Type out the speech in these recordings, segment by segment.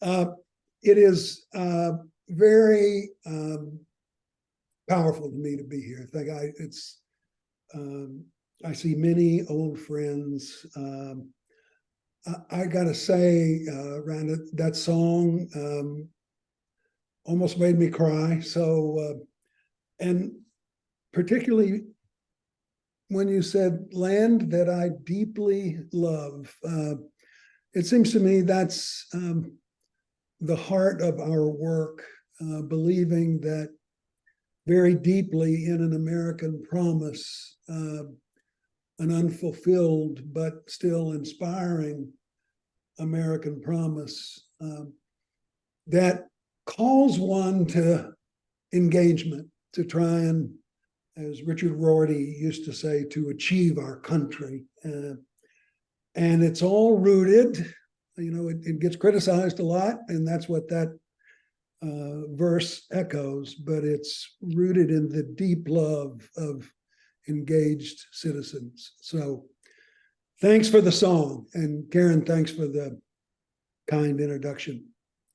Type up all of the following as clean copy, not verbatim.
Uh, it is very powerful to me to be here. I see many old friends. I gotta say, Randa, that song almost made me cry. So, and particularly when you said land that I deeply love, it seems to me that's the heart of our work, believing that very deeply in an American promise, an unfulfilled but still inspiring American promise that calls one to engagement, to try and, as Richard Rorty used to say, to achieve our country. And it's all rooted, it gets criticized a lot, and that's what that verse echoes, but it's rooted in the deep love of engaged citizens. So thanks for the song. And Karen, thanks for the kind introduction.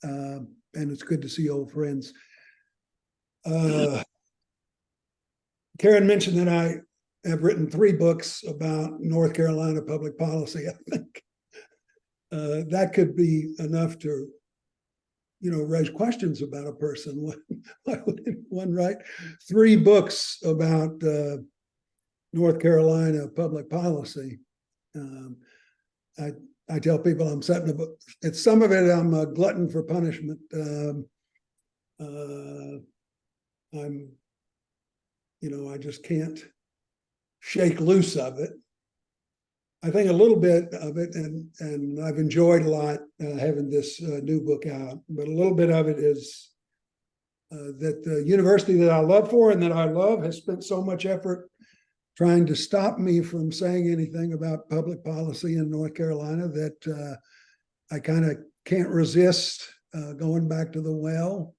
And it's good to see old friends. Karen mentioned that I have written 3 books about North Carolina public policy. I think that could be enough to, raise questions about a person. Why would one write 3 books about North Carolina public policy? I tell people I'm setting a book. It's some of it I'm a glutton for punishment. I just can't shake loose of it. I think a little bit of it, and I've enjoyed a lot having this new book out, but a little bit of it is that the university that I love has spent so much effort trying to stop me from saying anything about public policy in North Carolina that I kind of can't resist going back to the well.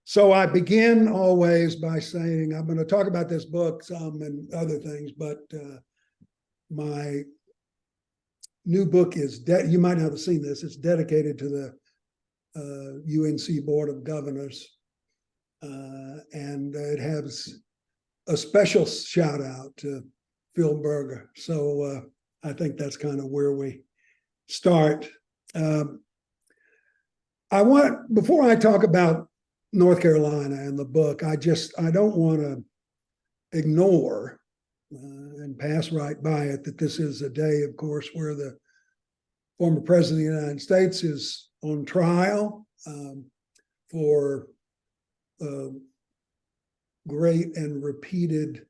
So I begin always by saying, I'm going to talk about this book some and other things, but my new book is, you might not have seen this, it's dedicated to the UNC Board of Governors. And it has a special shout out to Phil Berger. So I think that's kind of where we start. Before I talk about North Carolina and the book, I don't want to ignore and pass right by it that this is a day, of course, where the former president of the United States is on trial for great and repeated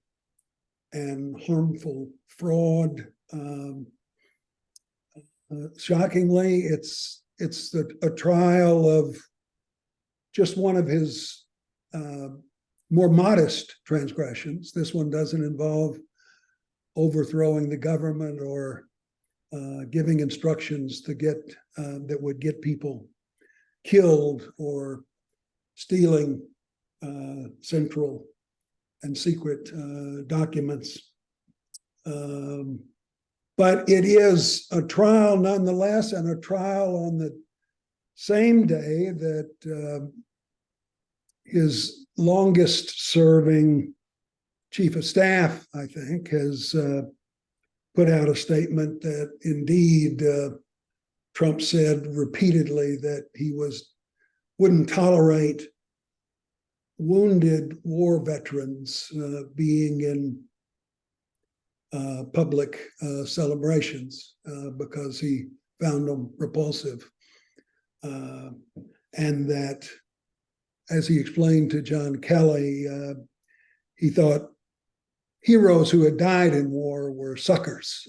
and harmful fraud. Shockingly, it's a trial of just one of his more modest transgressions. This one doesn't involve overthrowing the government or giving instructions to that would get people killed or stealing central and secret documents. But it is a trial nonetheless, and a trial on the same day that his longest serving chief of staff, I think, has put out a statement that indeed Trump said repeatedly that he wouldn't tolerate wounded war veterans being in public celebrations because he found them repulsive. And that, as he explained to John Kelly, he thought heroes who had died in war were suckers,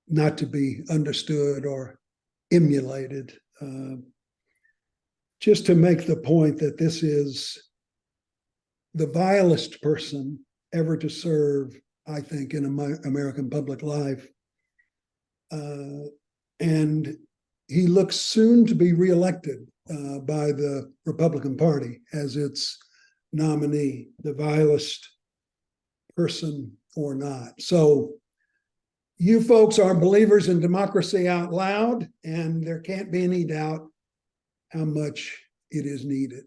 not to be understood or emulated. Just to make the point that this is the vilest person ever to serve, I think, in American public life. And he looks soon to be reelected by the Republican Party as its nominee, the vilest person or not. So, You folks are believers in democracy out loud, and there can't be any doubt how much it is needed.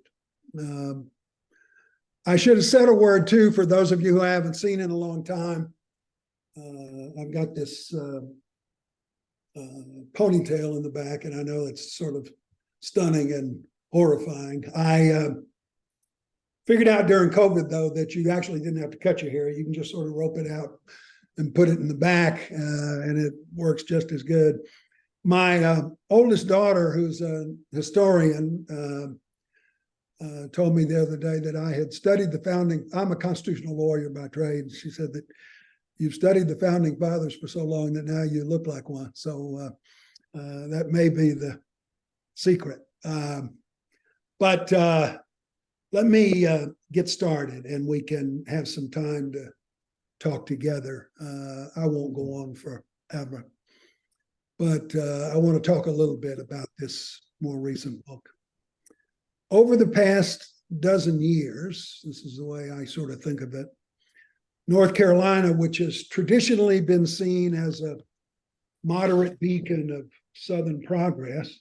I should have said a word too for those of you who I haven't seen in a long time. I've got this ponytail in the back, and I know it's sort of stunning and horrifying. I figured out during COVID, though, that you actually didn't have to cut your hair. You can just sort of rope it out and put it in the back, and it works just as good. My oldest daughter, who's a historian, told me the other day that I had studied the founding. I'm a constitutional lawyer by trade. She said that you've studied the founding fathers for so long that now you look like one. So that may be the secret. But let me get started, and we can have some time to talk together. I won't go on forever, but I want to talk a little bit about this more recent book. Over the past dozen years, this is the way I sort of think of it, North Carolina, which has traditionally been seen as a moderate beacon of Southern progress,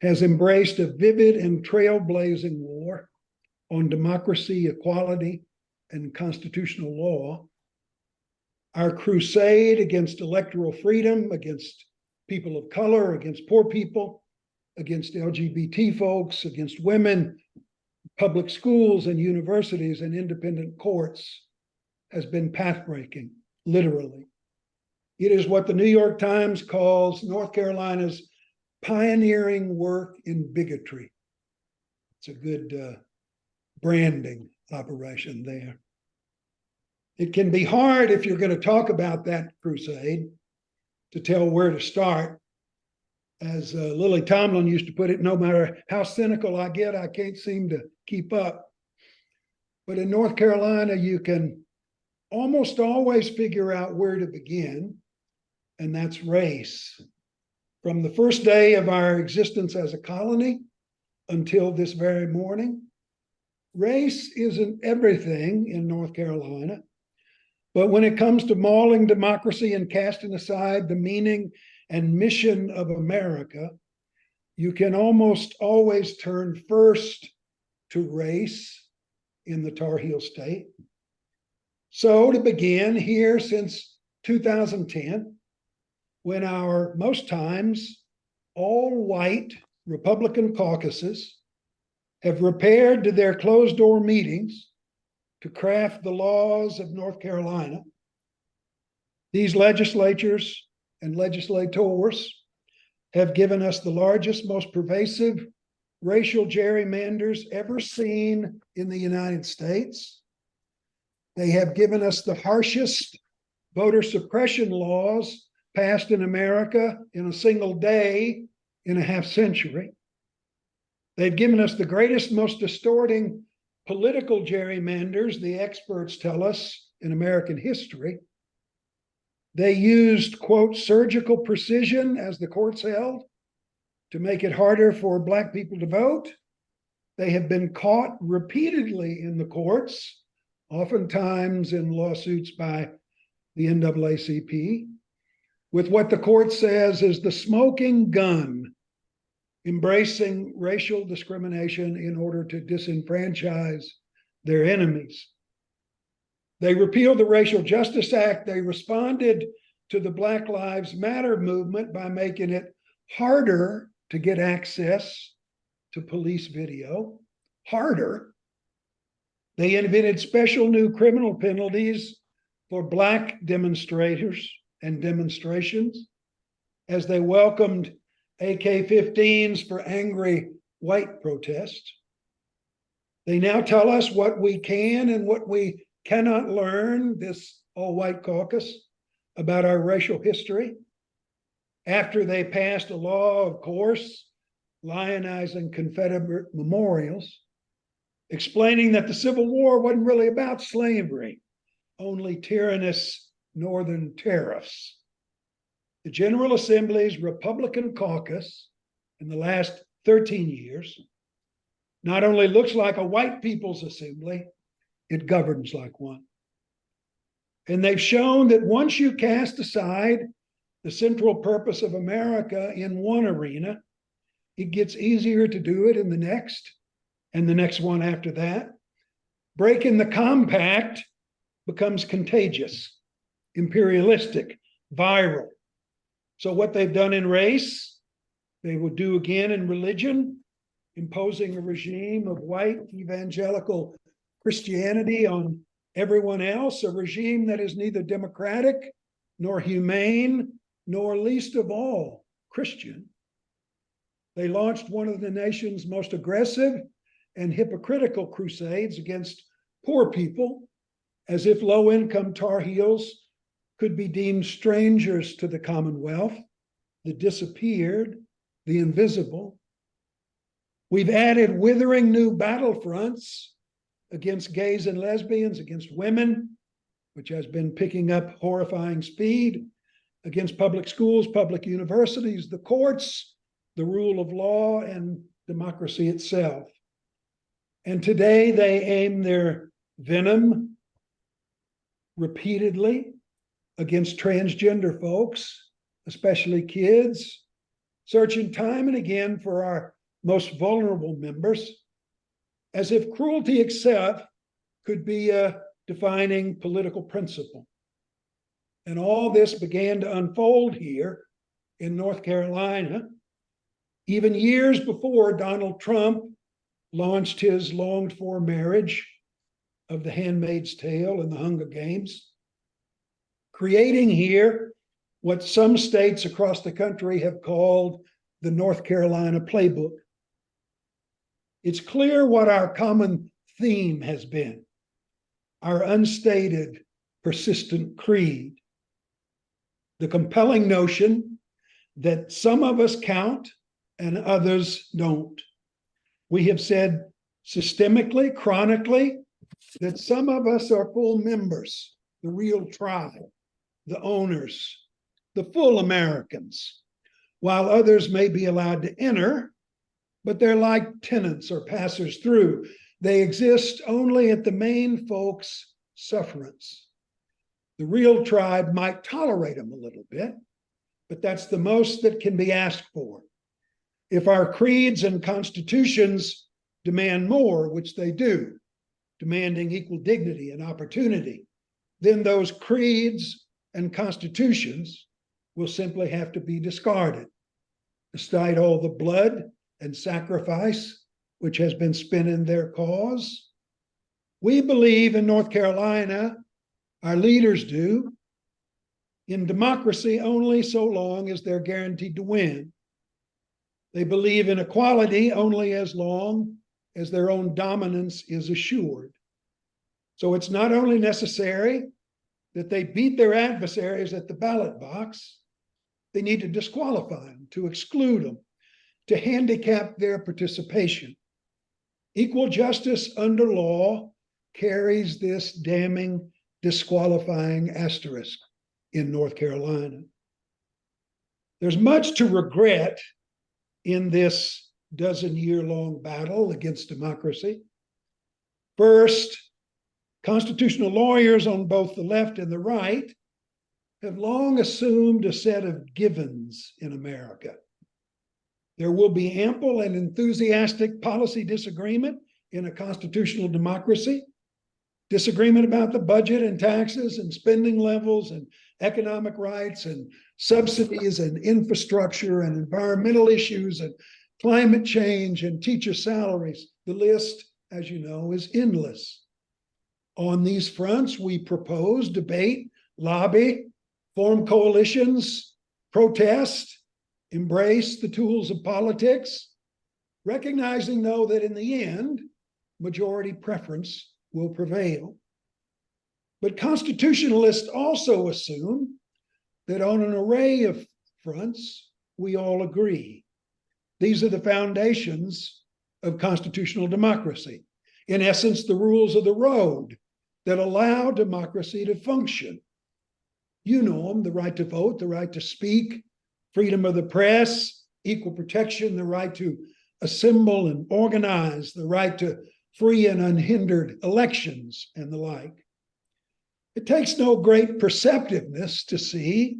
has embraced a vivid and trailblazing war on democracy, equality, and constitutional law. Our crusade against electoral freedom, against people of color, against poor people, against LGBT folks, against women, public schools and universities and independent courts has been pathbreaking, literally. It is what the New York Times calls North Carolina's pioneering work in bigotry. It's a good branding operation there. It can be hard, if you're going to talk about that crusade, to tell where to start. As Lily Tomlin used to put it, no matter how cynical I get, I can't seem to keep up. But in North Carolina, you can almost always figure out where to begin, and that's race. From the first day of our existence as a colony until this very morning, race isn't everything in North Carolina. But when it comes to mauling democracy and casting aside the meaning and mission of America, you can almost always turn first to race in the Tar Heel State. So to begin, here since 2010, when our most times all-white Republican caucuses have repaired to their closed-door meetings to craft the laws of North Carolina, these legislatures and legislators have given us the largest, most pervasive racial gerrymanders ever seen in the United States. They have given us the harshest voter suppression laws passed in America in a single day in a half century. They've given us the greatest, most distorting political gerrymanders, the experts tell us, in American history. They used, quote, surgical precision, as the courts held, to make it harder for Black people to vote. They have been caught repeatedly in the courts, oftentimes in lawsuits by the NAACP, with what the court says is the smoking gun, embracing racial discrimination in order to disenfranchise their enemies. They repealed the Racial Justice Act. They responded to the Black Lives Matter movement by making it harder to get access to police video, harder. They invented special new criminal penalties for Black demonstrators and demonstrations, as they welcomed AK-15s for angry white protests. They now tell us what we can and what we cannot learn, this all-white caucus, about our racial history. After they passed a law, of course, lionizing Confederate memorials, explaining that the Civil War wasn't really about slavery, only tyrannous Northern tariffs. The General Assembly's Republican caucus in the last 13 years not only looks like a white people's assembly, it governs like one. And they've shown that once you cast aside the central purpose of America in one arena, it gets easier to do it in the next and the next one after that. Breaking the compact becomes contagious, imperialistic, viral. So what they've done in race, they will do again in religion, imposing a regime of white evangelical Christianity on everyone else, a regime that is neither democratic nor humane, nor least of all Christian. They launched one of the nation's most aggressive and hypocritical crusades against poor people, as if low-income Tar Heels could be deemed strangers to the Commonwealth, the disappeared, the invisible. We've added withering new battlefronts against gays and lesbians, against women, which has been picking up horrifying speed, against public schools, public universities, the courts, the rule of law, and democracy itself. And today they aim their venom repeatedly against transgender folks, especially kids, searching time and again for our most vulnerable members, as if cruelty itself could be a defining political principle. And all this began to unfold here in North Carolina, even years before Donald Trump launched his longed-for marriage of The Handmaid's Tale and the Hunger Games, creating here what some states across the country have called the North Carolina playbook. It's clear what our common theme has been, our unstated, persistent creed, the compelling notion that some of us count and others don't. We have said systemically, chronically, that some of us are full members, the real tribe, the owners, the full Americans, while others may be allowed to enter, but they're like tenants or passers through. They exist only at the main folks' sufferance. The real tribe might tolerate them a little bit, but that's the most that can be asked for. If our creeds and constitutions demand more, which they do, demanding equal dignity and opportunity, then those creeds and constitutions will simply have to be discarded, despite all the blood and sacrifice which has been spent in their cause. We believe in North Carolina, our leaders do, in democracy only so long as they're guaranteed to win. They believe in equality only as long as their own dominance is assured. So it's not only necessary that they beat their adversaries at the ballot box, they need to disqualify them, to exclude them, to handicap their participation. Equal justice under law carries this damning, disqualifying asterisk in North Carolina. There's much to regret in this dozen-year-long battle against democracy. First, constitutional lawyers on both the left and the right have long assumed a set of givens in America. There will be ample and enthusiastic policy disagreement in a constitutional democracy, disagreement about the budget and taxes and spending levels and economic rights and subsidies and infrastructure and environmental issues and climate change and teacher salaries. The list, as you know, is endless. On these fronts, we propose, debate, lobby, form coalitions, protest, embrace the tools of politics, recognizing, though, that in the end, majority preference will prevail. But constitutionalists also assume that on an array of fronts, we all agree. These are the foundations of constitutional democracy. In essence, the rules of the road that allow democracy to function. You know them: the right to vote, the right to speak, freedom of the press, equal protection, the right to assemble and organize, the right to free and unhindered elections, and the like. It takes no great perceptiveness to see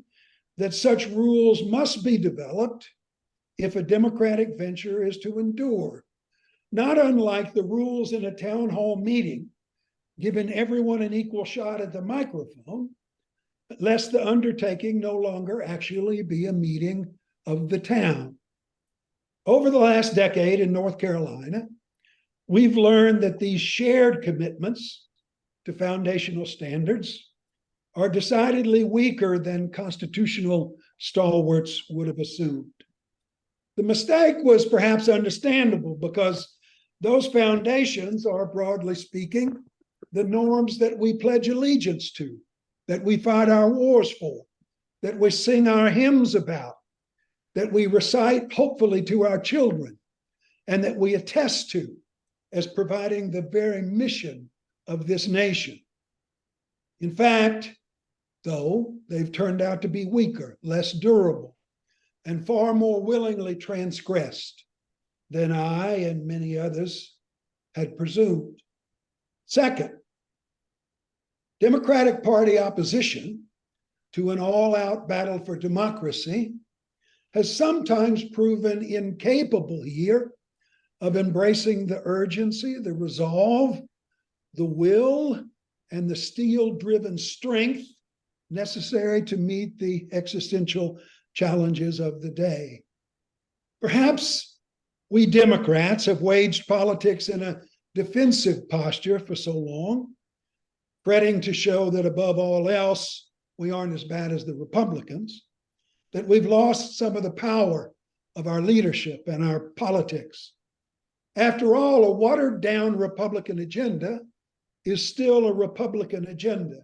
that such rules must be developed if a democratic venture is to endure, not unlike the rules in a town hall meeting, giving everyone an equal shot at the microphone, lest the undertaking no longer actually be a meeting of the town. Over the last decade in North Carolina, we've learned that these shared commitments to foundational standards are decidedly weaker than constitutional stalwarts would have assumed. The mistake was perhaps understandable because those foundations are, broadly speaking, the norms that we pledge allegiance to, that we fight our wars for, that we sing our hymns about, that we recite hopefully to our children, and that we attest to as providing the very mission of this nation. In fact, though, they've turned out to be weaker, less durable, and far more willingly transgressed than I and many others had presumed. Second, Democratic Party opposition to an all-out battle for democracy has sometimes proven incapable here of embracing the urgency, the resolve, the will, and the steel-driven strength necessary to meet the existential challenges of the day. Perhaps we Democrats have waged politics in a defensive posture for so long, fretting to show that above all else, we aren't as bad as the Republicans, that we've lost some of the power of our leadership and our politics. After all, a watered-down Republican agenda is still a Republican agenda.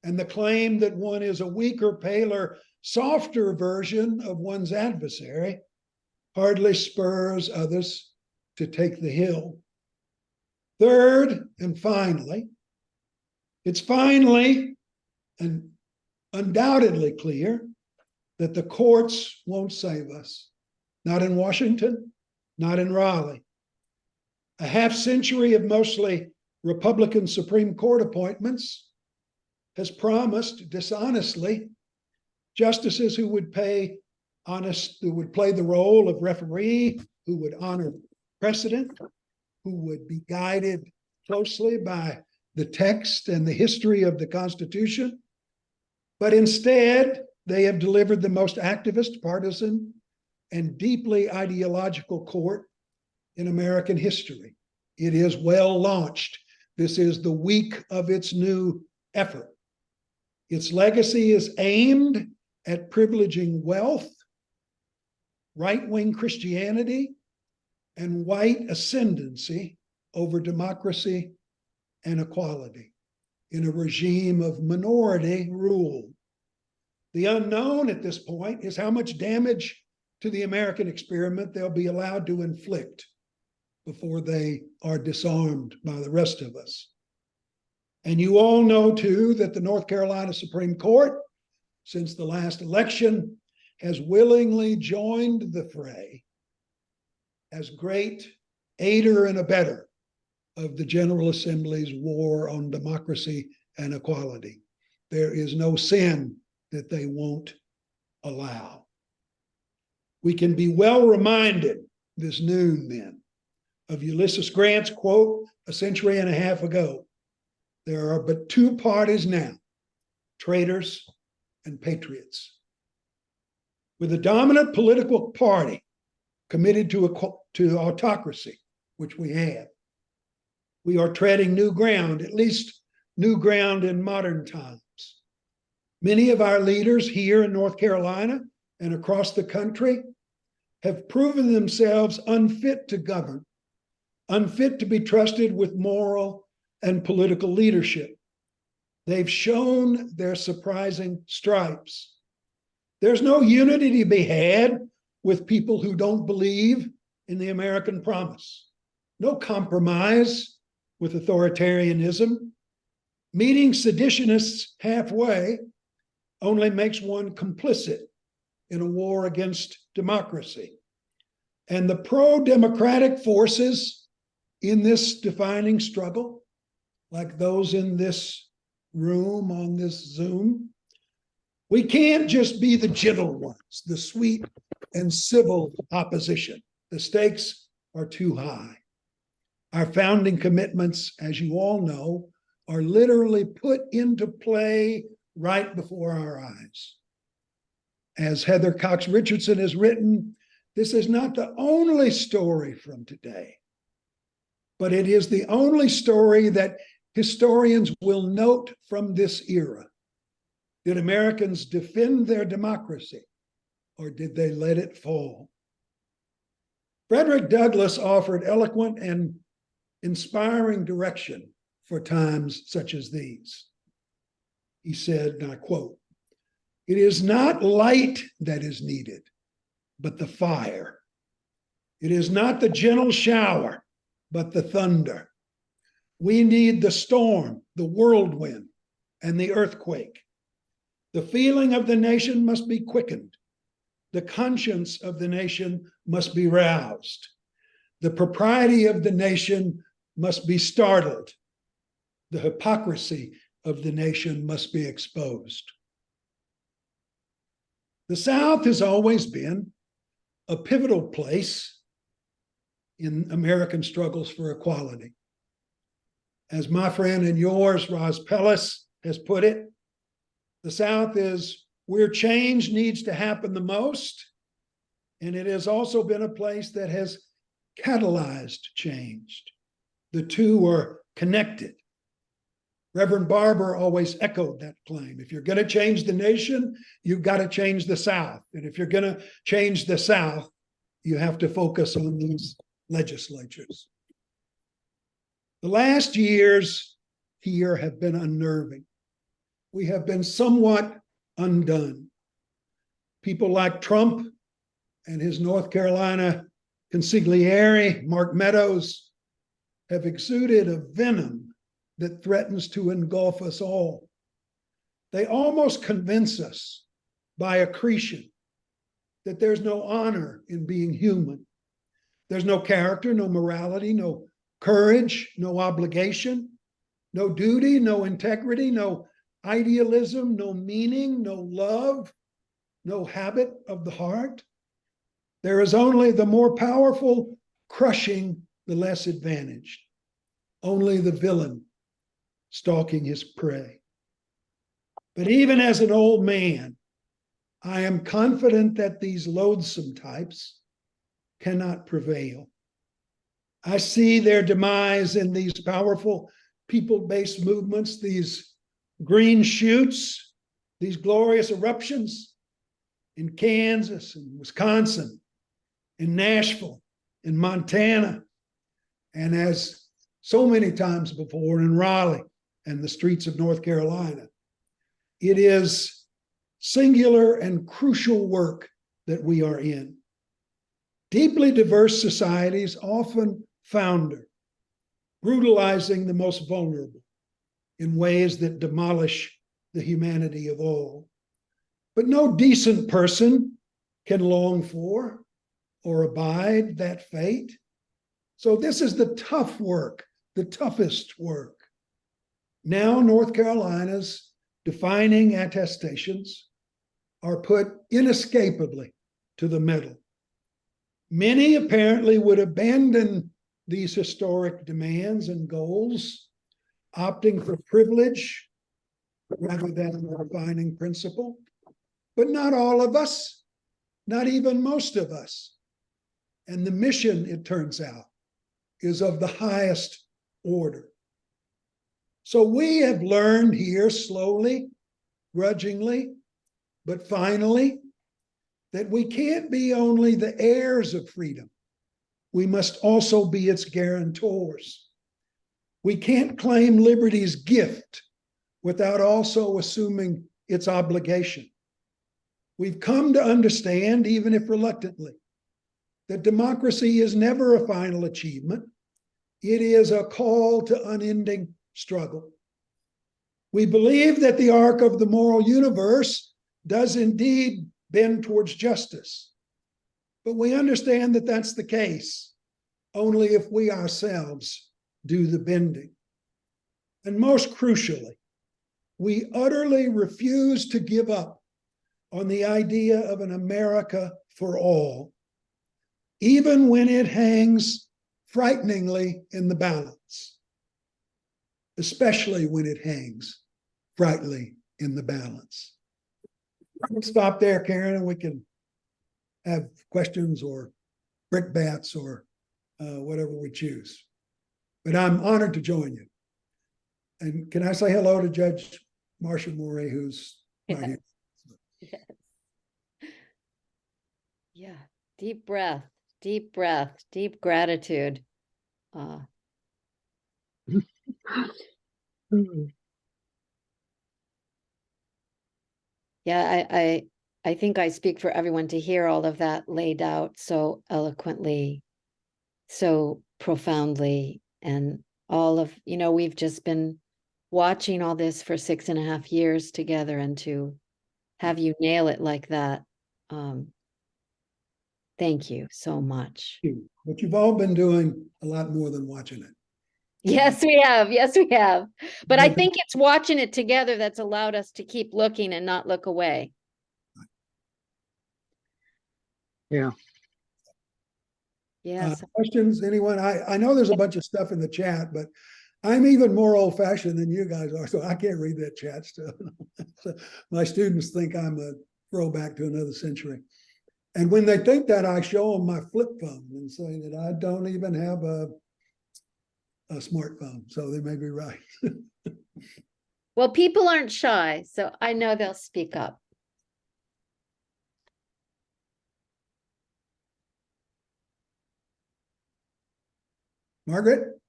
And the claim that one is a weaker, paler, softer version of one's adversary hardly spurs others to take the hill. Third, and finally, it's finally and undoubtedly clear that the courts won't save us. Not in Washington, not in Raleigh. A half century of mostly Republican Supreme Court appointments has promised dishonestly justices who would play the role of referee, who would honor precedent, who would be guided closely by the text and the history of the Constitution. But instead, they have delivered the most activist, partisan, and deeply ideological court in American history. It is well launched. This is the week of its new effort. Its legacy is aimed at privileging wealth, right-wing Christianity, and white ascendancy over democracy and equality in a regime of minority rule. The unknown at this point is how much damage to the American experiment they'll be allowed to inflict before they are disarmed by the rest of us. And you all know, too, that the North Carolina Supreme Court, since the last election, has willingly joined the fray as great aider and abetter of the General Assembly's war on democracy and equality. There is no sin that they won't allow. We can be well reminded this noon, then, of Ulysses Grant's quote a century and a half ago. There are but two parties now, traitors and patriots. With a dominant political party committed to autocracy, which we have, we are treading new ground, at least new ground in modern times. Many of our leaders here in North Carolina and across the country have proven themselves unfit to govern, unfit to be trusted with moral and political leadership. They've shown their surprising stripes. There's no unity to be had with people who don't believe in the American promise. No compromise with authoritarianism. Meeting seditionists halfway only makes one complicit in a war against democracy. And the pro-democratic forces in this defining struggle, like those in this room on this Zoom. We can't just be the gentle ones, the sweet and civil opposition. The stakes are too high. Our founding commitments, as you all know, are literally put into play right before our eyes. As Heather Cox Richardson has written, this is not the only story from today, but it is the only story that historians will note from this era. Did Americans defend their democracy, or did they let it fall? Frederick Douglass offered eloquent and inspiring direction for times such as these. He said, and I quote, "It is not light that is needed, but the fire. It is not the gentle shower, but the thunder. We need the storm, the whirlwind, and the earthquake. The feeling of the nation must be quickened. The conscience of the nation must be roused. The propriety of the nation must be startled. The hypocrisy of the nation must be exposed." The South has always been a pivotal place in American struggles for equality. As my friend and yours, Roz Pellis, has put it, the South is where change needs to happen the most, and it has also been a place that has catalyzed change. The two are connected. Reverend Barber always echoed that claim. If you're going to change the nation, you've got to change the South. And if you're going to change the South, you have to focus on these legislatures. The last years here have been unnerving. We have been somewhat undone. People like Trump and his North Carolina consigliere, Mark Meadows, have exuded a venom that threatens to engulf us all. They almost convince us by accretion that there's no honor in being human. There's no character, no morality, no courage, no obligation, no duty, no integrity, no idealism, no meaning, no love, no habit of the heart. There is only the more powerful crushing the less advantaged, only the villain stalking his prey. But even as an old man, I am confident that these loathsome types cannot prevail. I see their demise in these powerful people-based movements, these green shoots, these glorious eruptions in Kansas and Wisconsin, in Nashville, in Montana, and as so many times before in Raleigh and the streets of North Carolina. It is singular and crucial work that we are in. Deeply diverse societies often founder, brutalizing the most vulnerable in ways that demolish the humanity of all. But no decent person can long for or abide that fate. So this is the tough work, the toughest work. Now North Carolina's defining attestations are put inescapably to the metal. Many apparently would abandon these historic demands and goals, opting for privilege rather than a defining principle. But not all of us, not even most of us. And the mission, it turns out, is of the highest order. So we have learned here slowly, grudgingly, but finally, that we can't be only the heirs of freedom. We must also be its guarantors. We can't claim liberty's gift without also assuming its obligation. We've come to understand, even if reluctantly, that democracy is never a final achievement. It is a call to unending struggle. We believe that the arc of the moral universe does indeed bend towards justice, but we understand that that's the case only if we ourselves do the bending. And most crucially, we utterly refuse to give up on the idea of an America for all, even when it hangs frighteningly in the balance, especially when it hangs frighteningly in the balance. We'll stop there, Karen, and we can have questions or brickbats or whatever we choose. But I'm honored to join you. And can I say hello to Judge Marcia Morey, who's right here? Yes. Yeah. Deep breath, deep breath, deep gratitude. Yeah, I think I speak for everyone to hear all of that laid out so eloquently, so profoundly, and all of, we've just been watching all this for 6.5 years together, and to have you nail it like that. Thank you so much. But you've all been doing a lot more than watching it. Yes, we have. Yes, we have. But I think it's watching it together that's allowed us to keep looking and not look away. Yeah. Yes. Questions, anyone? I know there's a bunch of stuff in the chat, but I'm even more old fashioned than you guys are, so I can't read that chat stuff. So my students think I'm a throwback to another century. And when they think that, I show them my flip phone and say that I don't even have a smartphone. So they may be right. Well, people aren't shy, so I know they'll speak up. Margaret?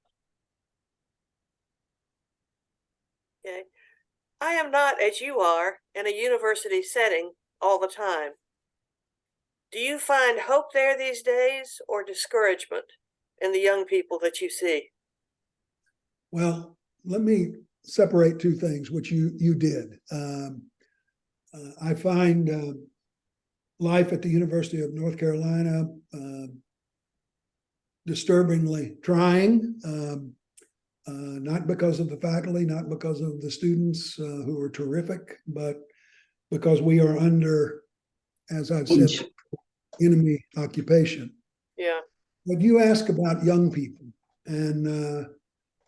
Okay. I am not, as you are, in a university setting all the time. Do you find hope there these days, or discouragement in the young people that you see? Well, let me separate two things, which you did. I find life at the University of North Carolina disturbingly trying, not because of the faculty, not because of the students who are terrific, but because we are under, as I've said, enemy occupation. Yeah. But you ask about young people, and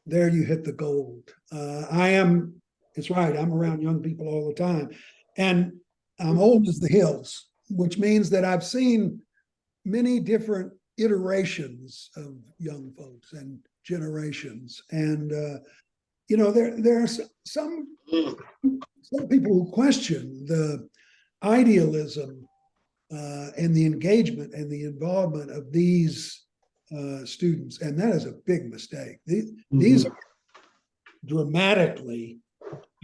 there you hit the gold. It's right, I'm around young people all the time. And I'm old as the hills, which means that I've seen many different iterations of young folks and generations. And, there are some people who question the idealism and the engagement and the involvement of these students. And that is a big mistake. These are dramatically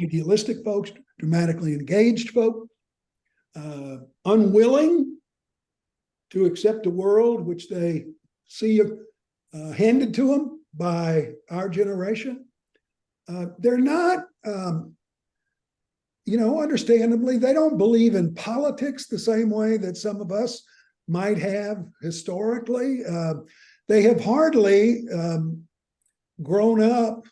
idealistic folks, dramatically engaged folk, unwilling to accept a world which they see handed to them by our generation. They're not, understandably, they don't believe in politics the same way that some of us might have historically. They have hardly grown up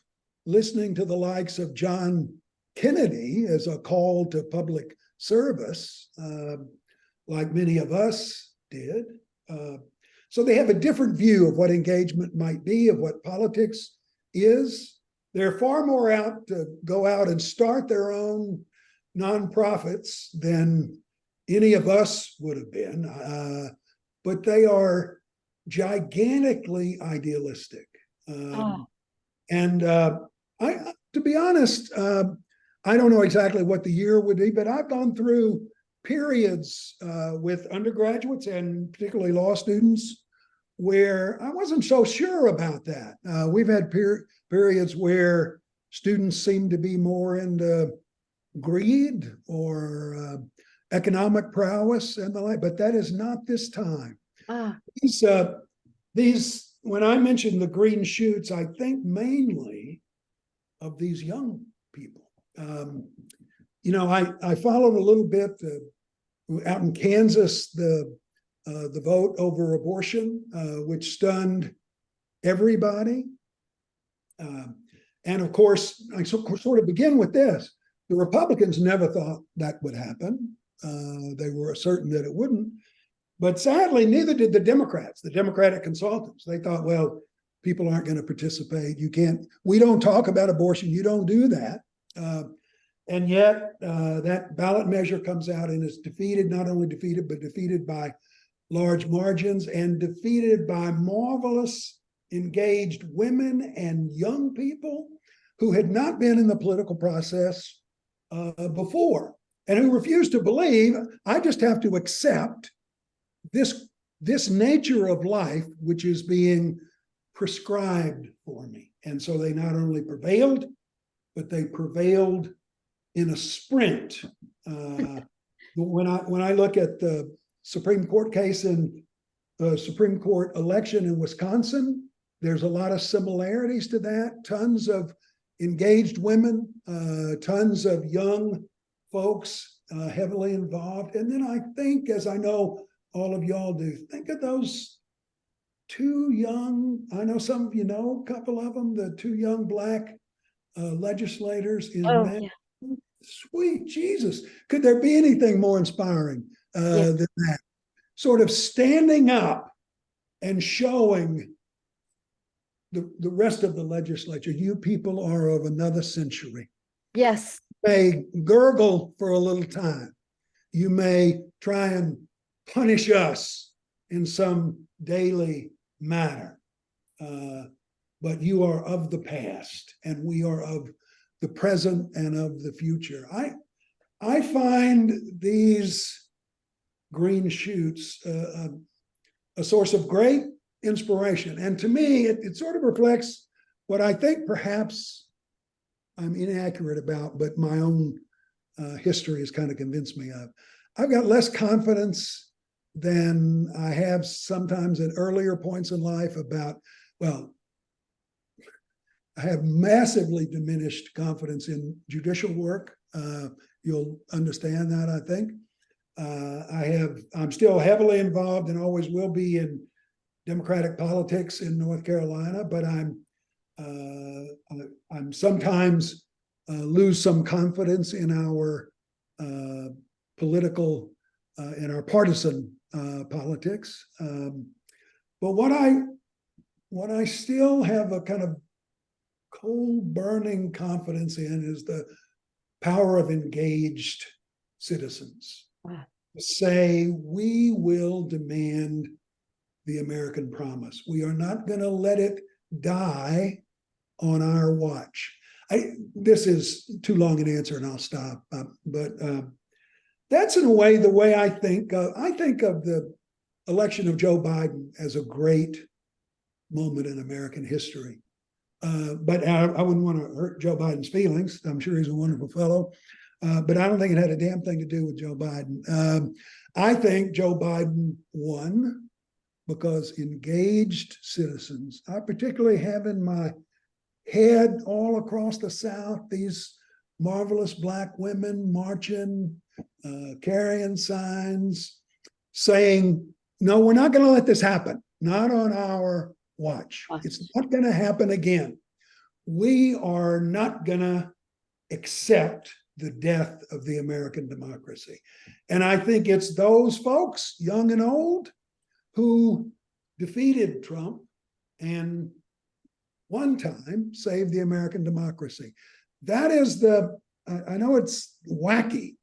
listening to the likes of John Kennedy as a call to public service, like many of us did. So they have a different view of what engagement might be, of what politics is. They're far more out to go out and start their own nonprofits than any of us would have been. But they are gigantically idealistic. And to be honest, I don't know exactly what the year would be, but I've gone through periods with undergraduates and particularly law students where I wasn't so sure about that. We've had periods where students seem to be more into greed or economic prowess and the like, but that is not this time. These, when I mention the green shoots, I think mainly of these young people. I followed a little bit out in Kansas, the vote over abortion, which stunned everybody. And of course, I sort of begin with this. The Republicans never thought that would happen. They were certain that it wouldn't. But sadly, neither did the Democrats, the Democratic consultants. They thought, well, people aren't going to participate. You can't, we don't talk about abortion. You don't do that. And yet that ballot measure comes out and is defeated, not only defeated, but defeated by large margins and defeated by marvelous, engaged women and young people who had not been in the political process before and who refused to believe, I just have to accept this nature of life, which is being prescribed for me. And so they not only prevailed, but they prevailed in a sprint. When I look at the Supreme Court case in the Supreme Court election in Wisconsin, there's a lot of similarities to that. Tons of engaged women, tons of young folks heavily involved. And then I think, as I know all of y'all do, think of those two young, I know some of you know a couple of them, the two young Black legislators in that. Yeah. Sweet Jesus, could there be anything more inspiring than that? Sort of standing up and showing the rest of the legislature, you people are of another century. Yes. You may gurgle for a little time. You may try and punish us in some daily manner. But you are of the past and we are of the present and of the future. I find these green shoots a source of great inspiration. And to me, it sort of reflects what I think perhaps I'm inaccurate about, but my own history has kind of convinced me of. I've got less confidence than I have sometimes at earlier points in life about, well, I have massively diminished confidence in judicial work. You'll understand that, I think. I'm still heavily involved and always will be in Democratic politics in North Carolina, but I'm sometimes lose some confidence in our political, in our partisan politics. But what I still have a kind of cold burning confidence in is the power of engaged citizens. Wow. To say we will demand the American promise. We are not going to let it die on our watch. This is too long an answer and I'll stop. But that's in a way the way I think of the election of Joe Biden as a great moment in American history. But I wouldn't want to hurt Joe Biden's feelings. I'm sure he's a wonderful fellow. But I don't think it had a damn thing to do with Joe Biden. I think Joe Biden won because engaged citizens, I particularly have in my head all across the South, these marvelous Black women marching, carrying signs, saying, no, we're not going to let this happen. Not on our watch. It's not going to happen again. We are not going to accept the death of the American democracy. And I think it's those folks, young and old, who defeated Trump and one time saved the American democracy. That is I know it's wacky,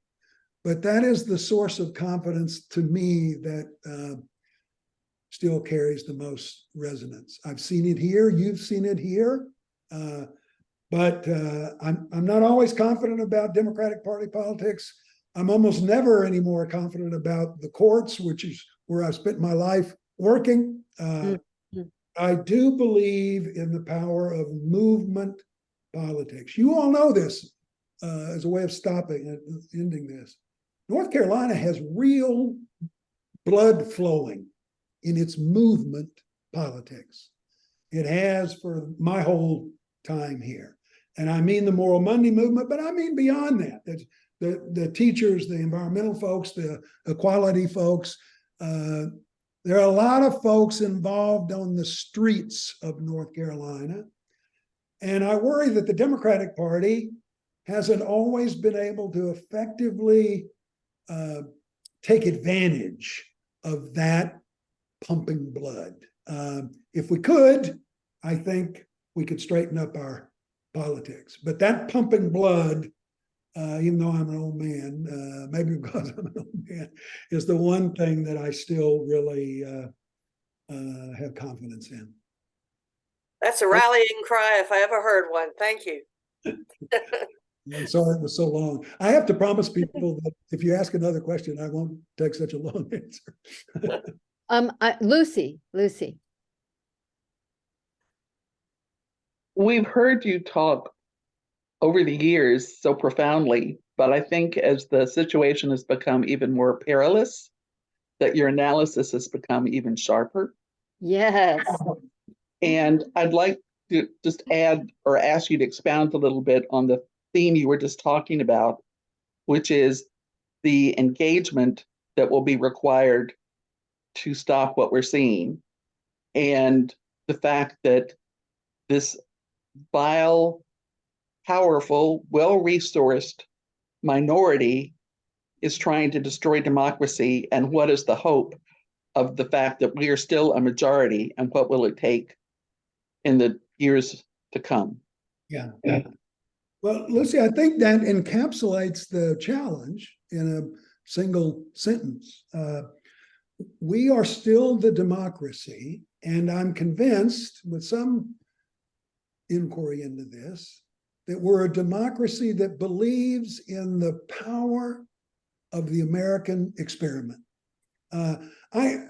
but that is the source of confidence to me that still carries the most resonance. I've seen it here, you've seen it here, but I'm not always confident about Democratic Party politics. I'm almost never any more confident about the courts, which is where I've spent my life working. I do believe in the power of movement politics. You all know this as a way of stopping and ending this. North Carolina has real blood flowing in its movement politics. It has for my whole time here. And I mean the Moral Monday movement, but I mean beyond that. The teachers, the environmental folks, the equality folks. There are a lot of folks involved on the streets of North Carolina. And I worry that the Democratic Party hasn't always been able to effectively take advantage of that pumping blood. If we could, I think we could straighten up our politics. But that pumping blood, even though I'm an old man, maybe because I'm an old man, is the one thing that I still really have confidence in. That's a rallying cry if I ever heard one. Thank you. I'm sorry it was so long. I have to promise people that if you ask another question, I won't take such a long answer. Lucy. We've heard you talk over the years so profoundly, but I think as the situation has become even more perilous, that your analysis has become even sharper. Yes. And I'd like to just add or ask you to expound a little bit on the theme you were just talking about, which is the engagement that will be required to stop what we're seeing. And the fact that this vile, powerful, well-resourced minority is trying to destroy democracy, and what is the hope of the fact that we are still a majority, and what will it take in the years to come? Yeah. Well, Lucy, I think that encapsulates the challenge in a single sentence. We are still the democracy, and I'm convinced, with some inquiry into this, that we're a democracy that believes in the power of the American experiment. I'm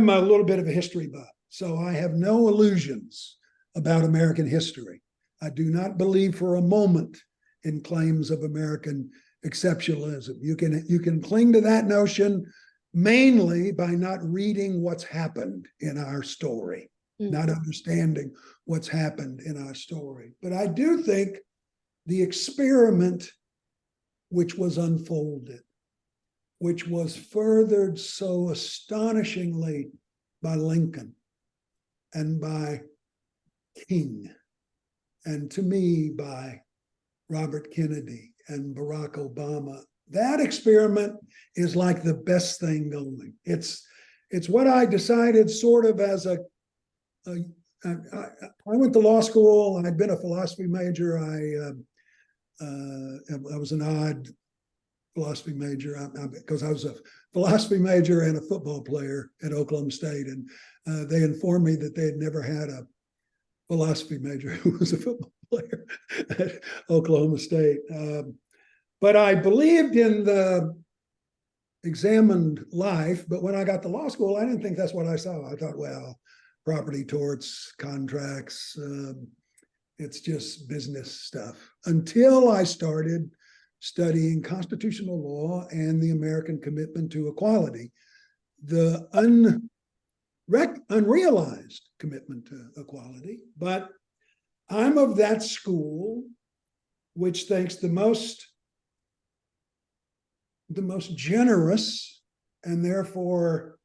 a little bit of a history buff, so I have no illusions about American history. I do not believe for a moment in claims of American exceptionalism. You can cling to that notion mainly by not reading what's happened in our story, not understanding what's happened in our story. But I do think the experiment which was unfolded, which was furthered so astonishingly by Lincoln and by King, and to me by Robert Kennedy and Barack Obama, that experiment is like the best thing going. It's what I decided sort of as I went to law school and I'd been a philosophy major. I was an odd philosophy major because I was a philosophy major and a football player at Oklahoma State, and they informed me that they had never had a philosophy major who was a football player at Oklahoma State. But I believed in the examined life, but when I got to law school, I didn't think that's what I saw. I thought, well, property torts, contracts, it's just business stuff, until I started studying constitutional law and the American commitment to equality, the unrealized commitment to equality. But I'm of that school which thinks the most generous and therefore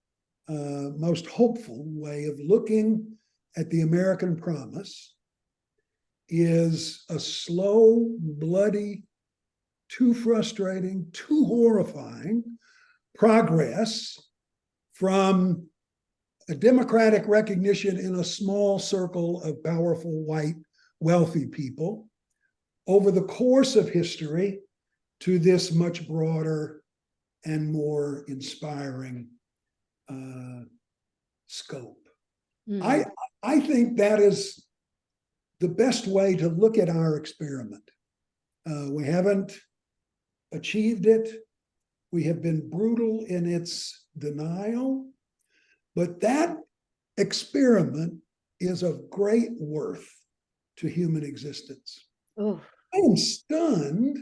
most hopeful way of looking at the American promise is a slow, bloody, too frustrating, too horrifying progress from a democratic recognition in a small circle of powerful, white, wealthy people over the course of history to this much broader and more inspiring scope. I think that is the best way to look at our experiment. We haven't achieved it. We have been brutal in its denial, but that experiment is of great worth to human existence. Oh. I am stunned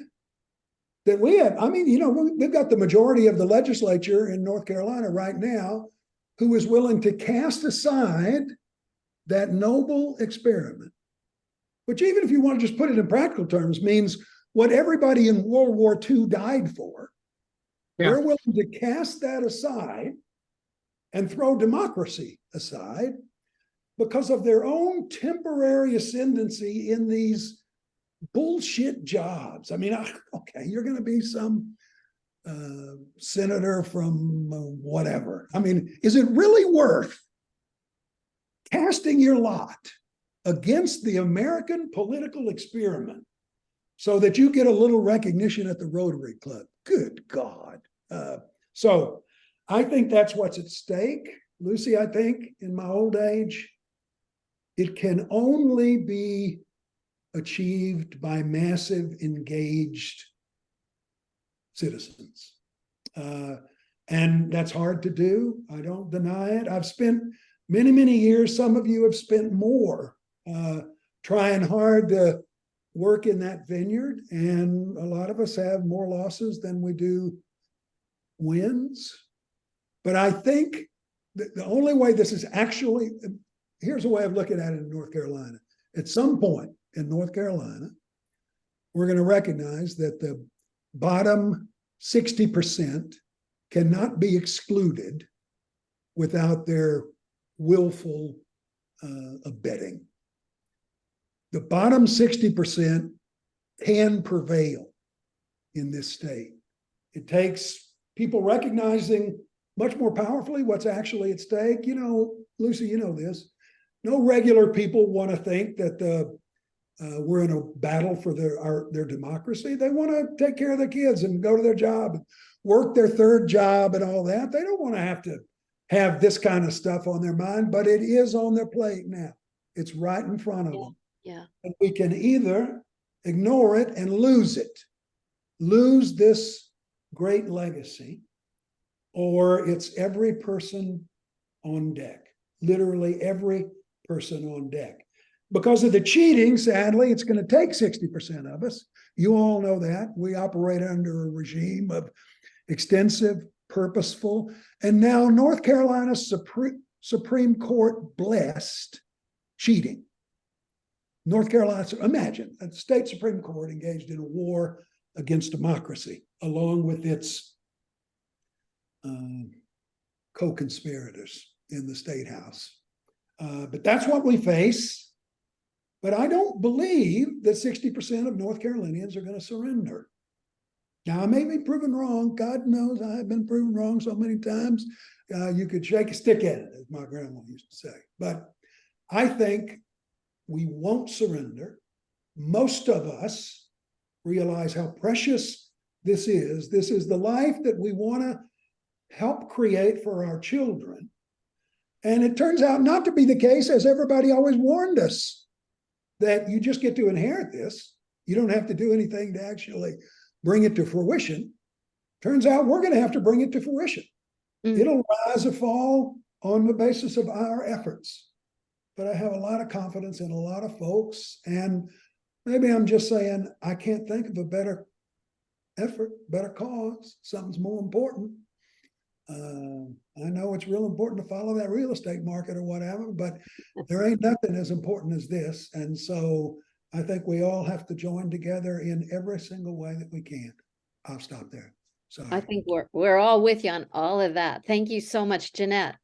that we have, we've got the majority of the legislature in North Carolina right now who is willing to cast aside that noble experiment, which, even if you want to just put it in practical terms, means what everybody in World War II died for. Yeah. They're willing to cast that aside and throw democracy aside because of their own temporary ascendancy in these bullshit jobs. I mean, okay, you're going to be some senator from whatever. I mean, is it really worth casting your lot against the American political experiment so that you get a little recognition at the Rotary Club? Good God. So I think that's what's at stake. Lucy, I think in my old age, it can only be achieved by massive, engaged citizens. And that's hard to do. I don't deny it. I've spent many, many years, some of you have spent more trying hard to work in that vineyard. And a lot of us have more losses than we do wins. But I think that the only way this is actually, here's a way of looking at it in North Carolina. At some point in North Carolina, we're going to recognize that the bottom 60% cannot be excluded without their willful abetting. The bottom 60% can prevail in this state. It takes people recognizing much more powerfully what's actually at stake. You know, Lucy, you know this. No regular people want to think that we're in a battle for their democracy. They want to take care of their kids and go to their job, and work their third job and all that. They don't want to have this kind of stuff on their mind, but it is on their plate now. It's right in front of them. Yeah. And we can either ignore it and lose this great legacy, or it's every person on deck, literally every person on deck. Because of the cheating, sadly, it's going to take 60% of us. You all know that. We operate under a regime of extensive, purposeful, and now North Carolina Supreme Court blessed cheating. North Carolina, imagine a state Supreme Court engaged in a war against democracy, along with its co-conspirators in the state house. But that's what we face. But I don't believe that 60% of North Carolinians are going to surrender. Now, I may be proven wrong. God knows I have been proven wrong so many times. You could shake a stick at it, as my grandma used to say. But I think we won't surrender. Most of us realize how precious this is. This is the life that we want to help create for our children. And it turns out not to be the case, as everybody always warned us, that you just get to inherit this. You don't have to do anything to actually bring it to fruition. Turns out we're going to have to bring it to fruition. It'll rise or fall on the basis of our efforts. But I have a lot of confidence in a lot of folks. And maybe I'm just saying, I can't think of a better effort, better cause. Something's more important. I know it's real important to follow that real estate market or whatever, but there ain't nothing as important as this. And so I think we all have to join together in every single way that we can. I'll stop there. Sorry. I think we're all with you on all of that. Thank you so much, Jeanette.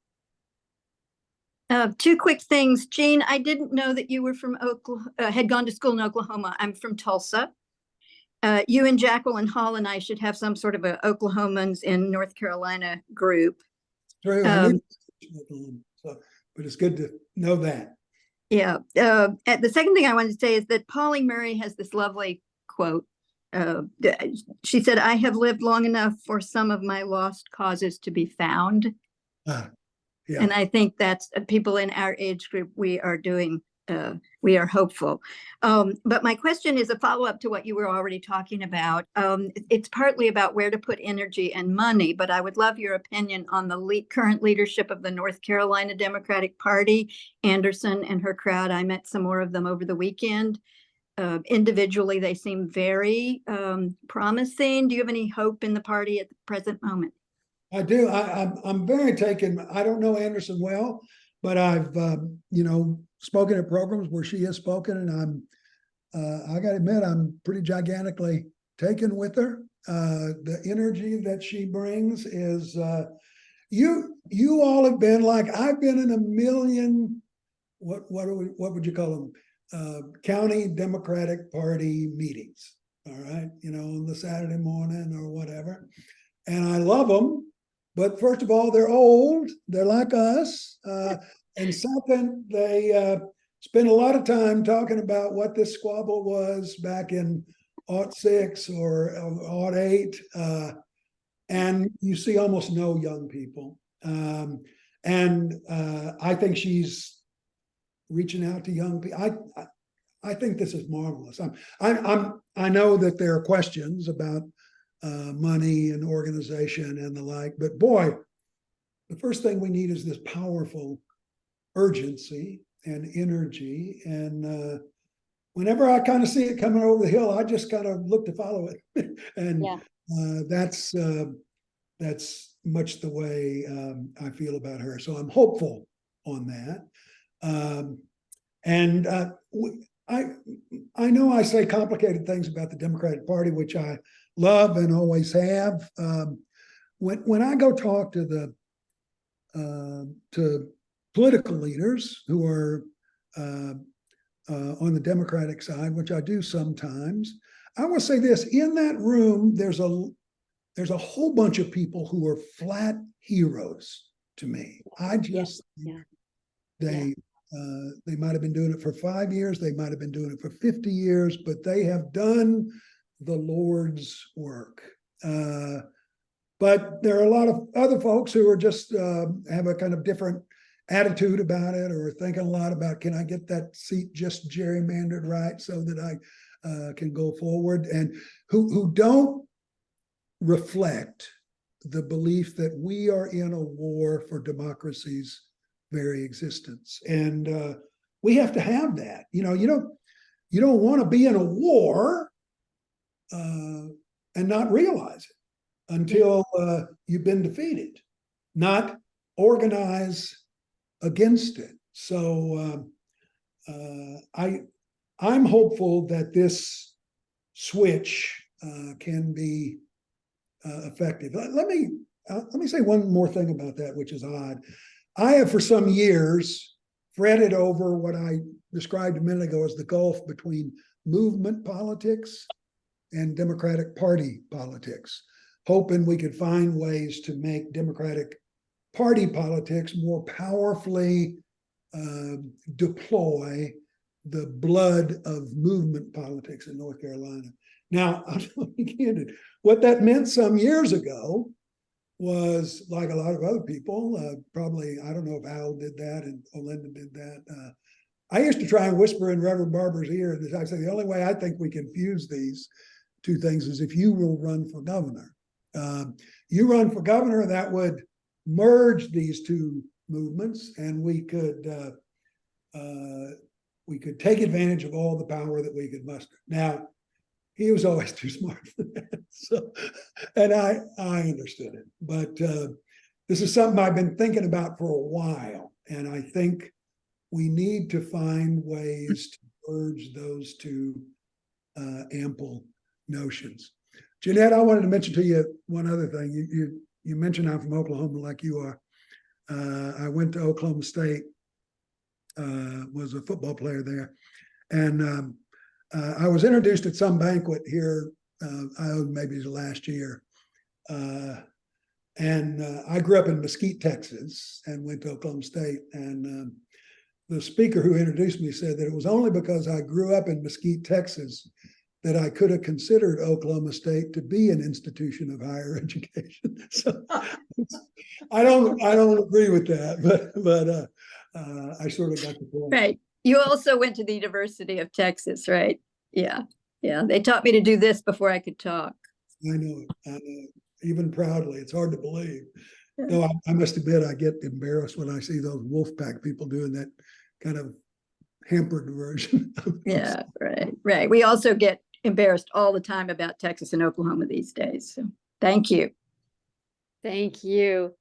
Two quick things. Jean, I didn't know that you were from Oklahoma, had gone to school in Oklahoma. I'm from Tulsa. You and Jacqueline Hall and I should have some sort of a Oklahomans in North Carolina group. True. But it's good to know that. Yeah. The second thing I wanted to say is that Pauline Murray has this lovely quote. She said, "I have lived long enough for some of my lost causes to be found." Yeah. And I think that's people in our age group, we are doing, we are hopeful. But my question is a follow-up to what you were already talking about. It's partly about where to put energy and money, but I would love your opinion on the current leadership of the North Carolina Democratic Party, Anderson and her crowd. I met some more of them over the weekend. Individually, they seem very promising. Do you have any hope in the party at the present moment? I do. I'm very taken. I don't know Anderson well, but I've spoken at programs where she has spoken, and I got to admit, I'm pretty gigantically taken with her. The energy that she brings is you all have been like I've been in a million. What would you call county Democratic Party meetings. All right, on the Saturday morning or whatever. And I love them. But first of all, they're old. They're like us. And second, they spend a lot of time talking about what this squabble was back in '06 or '08. And you see almost no young people. And I think she's reaching out to young people. I think this is marvelous. I know that there are questions about money and organization and the like, but boy, the first thing we need is this powerful urgency and energy. And whenever I kind of see it coming over the hill, I just kind of look to follow it. And that's much the way I feel about her. So I'm hopeful on that. And I know I say complicated things about the Democratic Party, which I love and always have. When I go talk to to political leaders who are on the Democratic side, which I do sometimes, I will say this: in that room, there's a whole bunch of people who are flat heroes to me. I just think they might have been doing it for 5 years, they might have been doing it for 50 years, but they have done the Lord's work. But there are a lot of other folks who are just have a kind of different attitude about it, or thinking a lot about, can I get that seat just gerrymandered right so that I can go forward, and who don't reflect the belief that we are in a war for democracy's very existence. And we have to have that. You don't want to be in a war and not realize it until you've been defeated, not organize against it. So I'm hopeful that this switch can be effective. Let me say one more thing about that, which is odd. I have for some years fretted over what I described a minute ago as the gulf between movement politics and Democratic Party politics, hoping we could find ways to make Democratic Party politics more powerfully deploy the blood of movement politics in North Carolina. Now, I'll be candid. What that meant some years ago was, like a lot of other people, probably, I don't know if Al did that and Olinda did that. I used to try and whisper in Reverend Barber's ear, and I say, the only way I think we can fuse these two things is if you will run for governor. You run for governor, that would merge these two movements, and we could take advantage of all the power that we could muster. Now, he was always too smart for that. So, and I understood it, but this is something I've been thinking about for a while, and I think we need to find ways to merge those two ample notions. Jeanette, I wanted to mention to you one other thing. You mentioned I'm from Oklahoma, like you are. I went to Oklahoma State, was a football player there, and I was introduced at some banquet here, maybe the last year. And I grew up in Mesquite, Texas, and went to Oklahoma State. And the speaker who introduced me said that it was only because I grew up in Mesquite, Texas, that I could have considered Oklahoma State to be an institution of higher education. So I don't agree with that, but I sort of got the point. Right. You also went to the University of Texas, right? Yeah. Yeah. They taught me to do this before I could talk. I know it. Even proudly. It's hard to believe. Though I must admit, I get embarrassed when I see those Wolfpack people doing that kind of hampered version. Yeah, right, right. We also get embarrassed all the time about Texas and Oklahoma these days. So thank you. Thank you.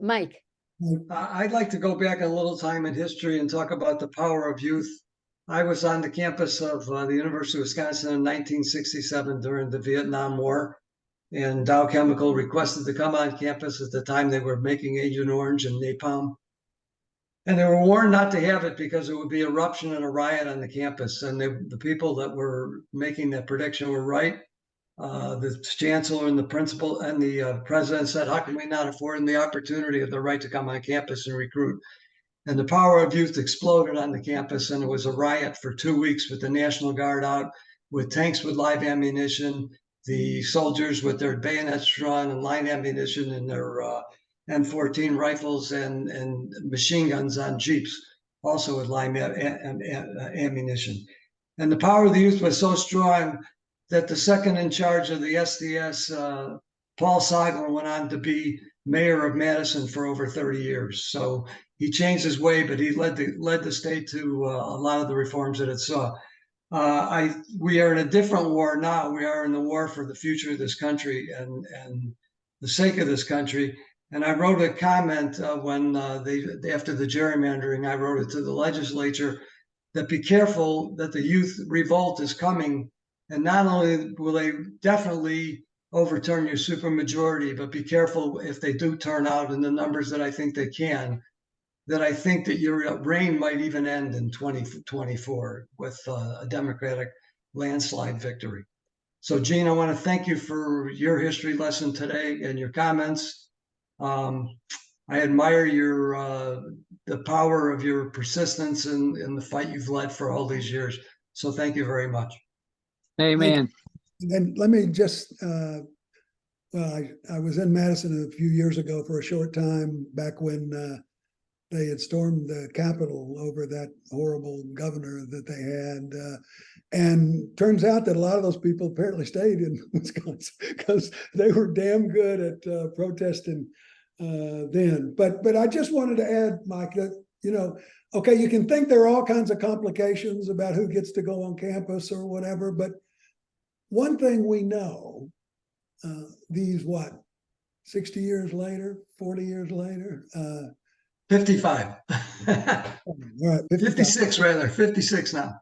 Mike. I'd like to go back a little time in history and talk about the power of youth. I was on the campus of the University of Wisconsin in 1967 during the Vietnam War, and Dow Chemical requested to come on campus at the time they were making Agent Orange and napalm. And they were warned not to have it because it would be eruption and a riot on the campus. And the people that were making that prediction were right. The chancellor and the principal and the president said, how can we not afford them the opportunity of the right to come on campus and recruit? And the power of youth exploded on the campus, and it was a riot for 2 weeks with the National Guard out, with tanks with live ammunition, the soldiers with their bayonets drawn and line ammunition and their M14 rifles and machine guns on jeeps, also with live ammunition. And the power of the youth was so strong that the second in charge of the SDS, Paul Soglin, went on to be mayor of Madison for over 30 years. So he changed his way, but he led the state to a lot of the reforms that it saw. We are in a different war now. We are in the war for the future of this country and the sake of this country. And I wrote a comment when after the gerrymandering, I wrote it to the legislature that be careful that the youth revolt is coming. And not only will they definitely overturn your supermajority, but be careful if they do turn out in the numbers that I think they can, that I think that your reign might even end in 2024 with a Democratic landslide victory. So, Gene, I want to thank you for your history lesson today and your comments. I admire the power of your persistence in the fight you've led for all these years. So thank you very much. Amen. And then let me just, well, I was in Madison a few years ago for a short time back when they had stormed the Capitol over that horrible governor that they had. And turns out that a lot of those people apparently stayed in Wisconsin because they were damn good at protesting then. But I just wanted to add, Mike, that, you know, okay, you can think there are all kinds of complications about who gets to go on campus or whatever, but one thing we know, these 60 years later, 40 years later, 55. all right, 56 rather, 56 now.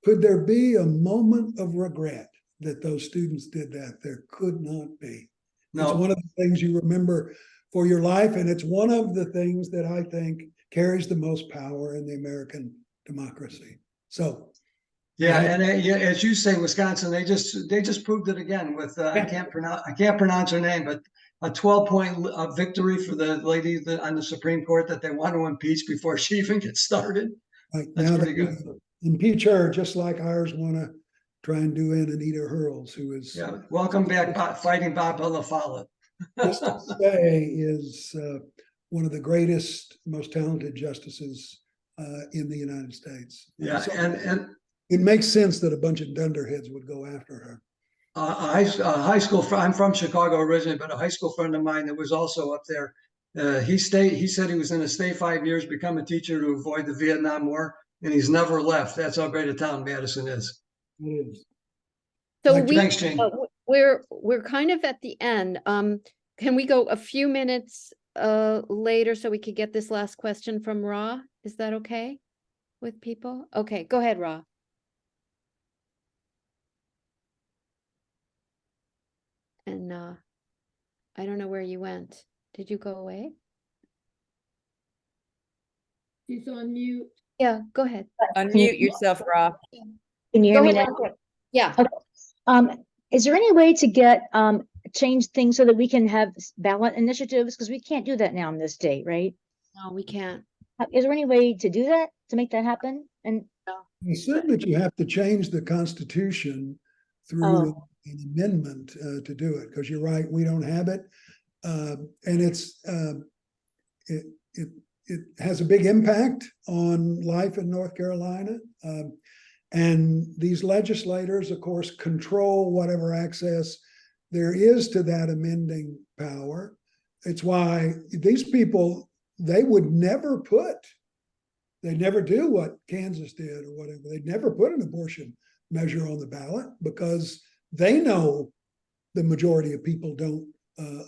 Could there be a moment of regret that those students did that? There could not be. No. It's one of the things you remember for your life, and it's one of the things that I think carries the most power in the American democracy. So, yeah, and as you say, Wisconsin, they just proved it again with I can't pronounce her name, but a 12-point victory for the lady on the Supreme Court that they want to impeach before she even gets started. right That's now, pretty good. Impeach her just like ours want to try and do in Anita Hurls, who is Welcome back, fighting Bob Follett. just to say is one of the greatest, most talented justices in the United States. Yeah, so and it makes sense that a bunch of dunderheads would go after her. high school. I'm from Chicago originally, but a high school friend of mine that was also up there. He said he was going to stay 5 years, become a teacher to avoid the Vietnam War, and he's never left. That's how great a town Madison is. It is. So Thanks, Jane. we're kind of at the end. Can we go a few minutes later so we could get this last question from Ra? Is that okay with people? Okay, go ahead, Ra. And I don't know where you went. Did you go away? She's on mute. Yeah, go ahead. Unmute yourself, Rob. Can you hear Go me ahead. now? Yeah. Is there any way to get change things so that we can have ballot initiatives? Because we can't do that now in this state, right? No, we can't. Is there any way to do that, to make that happen? And I assume that you have to change the Constitution through an amendment to do it, because you're right, we don't have it. And it has a big impact on life in North Carolina. And these legislators, of course, control whatever access there is to that amending power. It's why these people, they'd never do what Kansas did or whatever. They'd never put an abortion measure on the ballot because they know the majority of people don't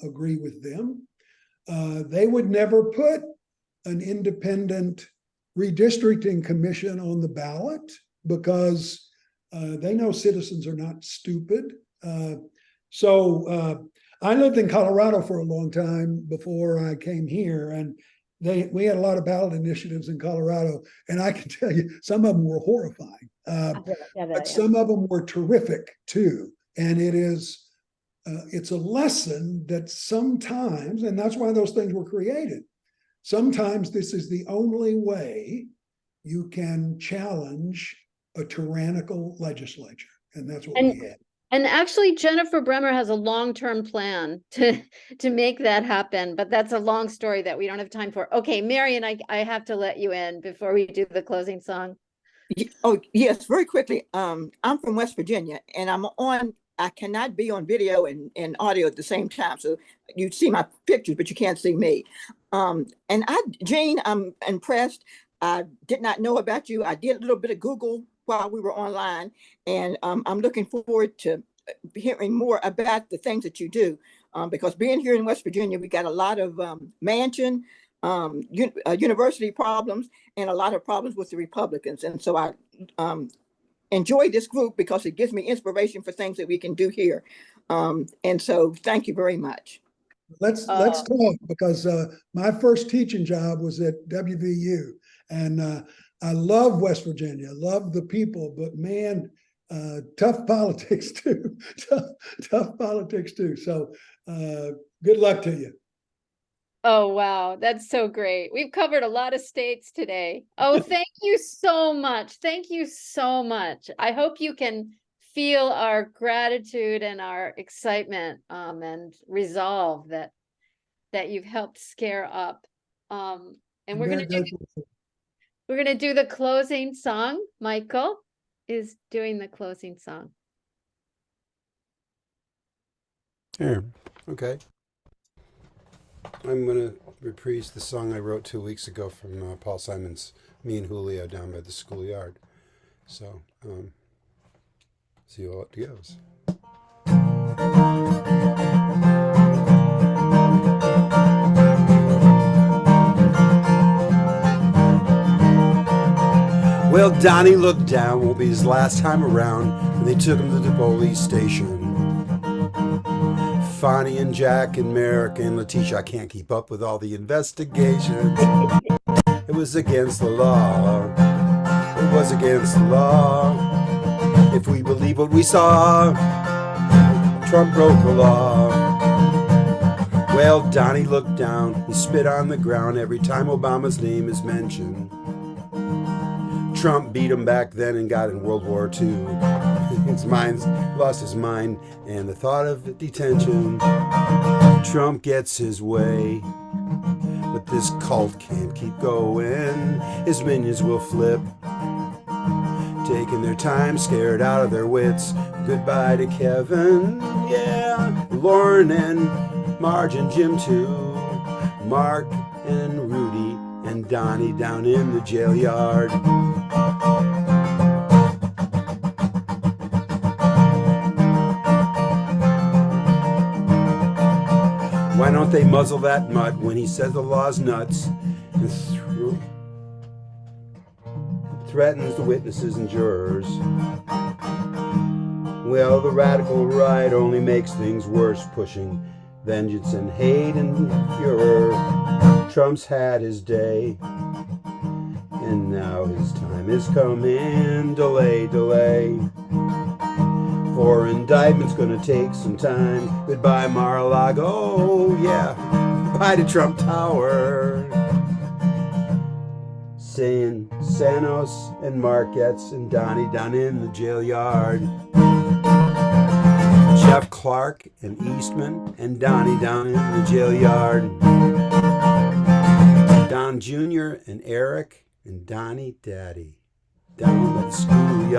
agree with them. They would never put an independent redistricting commission on the ballot because they know citizens are not stupid. So I lived in Colorado for a long time before I came here, and we had a lot of ballot initiatives in Colorado, and I can tell you some of them were horrifying, but some of them were terrific too. And it's a lesson that sometimes, and that's why those things were created. Sometimes this is the only way you can challenge a tyrannical legislature, and that's what we had. And actually, Jennifer Bremer has a long-term plan to make that happen, but that's a long story that we don't have time for. Okay, Marion, I have to let you in before we do the closing song. Oh, yes, very quickly. I'm from West Virginia, and I cannot be on video and audio at the same time. So you see my pictures, but you can't see me. Jane, I'm impressed. I did not know about you. I did a little bit of Google while we were online, and I'm looking forward to hearing more about the things that you do. Because being here in West Virginia, we got a lot of mansion, university problems, and a lot of problems with the Republicans. And so I enjoy this group because it gives me inspiration for things that we can do here. And so thank you very much. Let's talk, because my first teaching job was at WVU, and I love West Virginia, love the people, but man, tough politics too. tough politics too. So good luck to you. Oh, wow. That's so great. We've covered a lot of states today. Oh, thank you so much. Thank you so much. I hope you can feel our gratitude and our excitement and resolve that you've helped scare up. And we're going to do the closing song. Michael is doing the closing song. Here. Okay. I'm going to reprise the song I wrote 2 weeks ago from Paul Simon's Me and Julio Down by the Schoolyard. So, see how it goes. Well, Donnie looked down, won't be his last time around, and they took him to the police station. Fonnie and Jack and Merrick and Letitia, I can't keep up with all the investigations. It was against the law. It was against the law. If we believe what we saw, Trump broke the law. Well, Donnie looked down, he spit on the ground every time Obama's name is mentioned. Trump beat him back then and got in World War II. His mind's lost his mind and the thought of detention. Trump gets his way, but this cult can't keep going. His minions will flip, taking their time, scared out of their wits. Goodbye to Kevin, yeah, Lauren and Marge and Jim too, Mark and Rudy and Donnie down in the jail yard. Why don't they muzzle that mutt when he says the law's nuts and threatens the witnesses and jurors? Well, the radical right only makes things worse, pushing vengeance and hate and furor. Trump's had his day, and now his time is coming. Delay, delay. For indictment's gonna take some time. Goodbye, Mar-a-Lago, yeah. Bye to Trump Tower. Saying Sanos and Marquettes and Donnie down in the jail yard. Jeff Clark and Eastman and Donnie down in the jail yard. Don Jr. and Eric and Donnie Daddy down at the schoolyard.